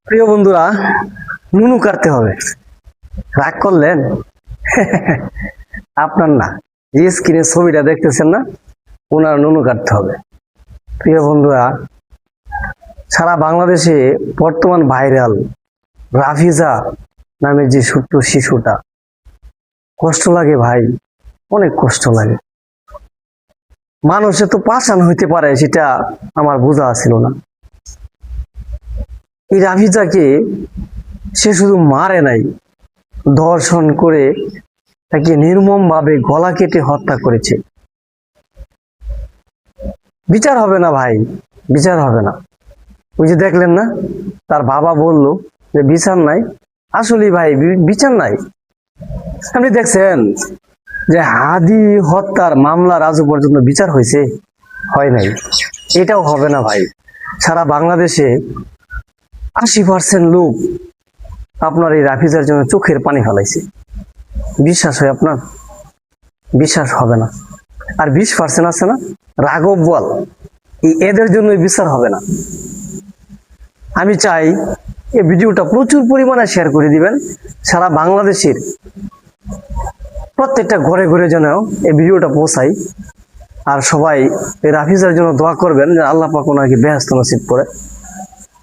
প্রিয় বন্ধুরা, নুনু কাটতে হবে। রাগ করলেন? আপনার না, যে স্ক্রিনে ছবিটা দেখতেছেন না, ওনার নুনু কাটতে হবে। প্রিয় বন্ধুরা, সারা বাংলাদেশে বর্তমান ভাইরাল রাফিজা নামের যে ছোট্ট শিশুটা, কষ্ট লাগে ভাই, অনেক কষ্ট লাগে। মানুষে তো পাষাণ হইতে পারে সেটা আমার বোঝা ছিল না। এই রাফিজাকে সে শুধু মারে নাই, ধর্ষণ করে তাকে নির্মম ভাবে গলা কেটে হত্যা করেছে। বিচার হবে না ভাই, বিচার হবে না। ওই যে দেখলেন না, তার বাবা বলল যে বিচার নাই। আসলে ভাই বিচার নাই। আপনি দেখছেন যে হাদি হত্যার মামলার আজও পর্যন্ত বিচার হয়েছে? হয় নাই, এটাও হবে না ভাই। সারা বাংলাদেশে 80% লোক আপনার এই রাফিজার জন্য চোখের পানি ফেলাইছে। বিশ্বাস হয় আপনার? বিশ্বাস হবে না। আর 20% আছে না রাঘব বল, এদের জন্য বিচার হবে না। আমি চাই এই ভিডিওটা প্রচুর পরিমাণে শেয়ার করে দিবেন। সারা বাংলাদেশের প্রত্যেকটা ঘরে ঘরে যেন এই ভিডিওটা পৌঁছাই। আর সবাই এই রাফিজার জন্য দোয়া করবেন যে আল্লাহ পাক ওনাকে বেহেশত নসিব করে।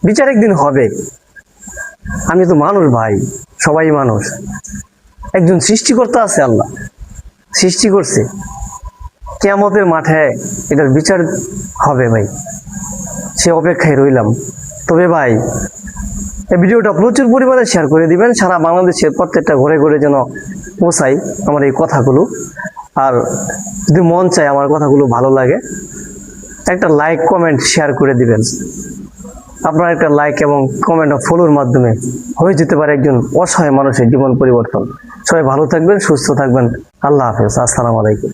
বিচার একদিন হবে। আমি তো মানুষ ভাই, সবাই মানুষ। একজন সৃষ্টিকর্তা আছে, আল্লাহ সৃষ্টি করছে। কিয়ামতের মাঠে এটার বিচার হবে ভাই, সে অপেক্ষায় রইলাম। তবে ভাই এই ভিডিওটা প্রচুর পরিমাণে শেয়ার করে দিবেন। সারা বাংলাদেশের প্রত্যেকটা ঘরে ঘরে যেন পৌঁছাই আমার এই কথাগুলো। আর যদি মন চায়, আমার কথাগুলো ভালো লাগে, একটা লাইক কমেন্ট শেয়ার করে দিবেন। আপনার একটা লাইক এবং কমেন্ট ও ফলোর মাধ্যমে হয়ে যেতে পারে একজন অসহায় মানুষের জীবন পরিবর্তন। সবাই ভালো থাকবেন, সুস্থ থাকবেন। আল্লাহ হাফেজ, আসসালামু আলাইকুম।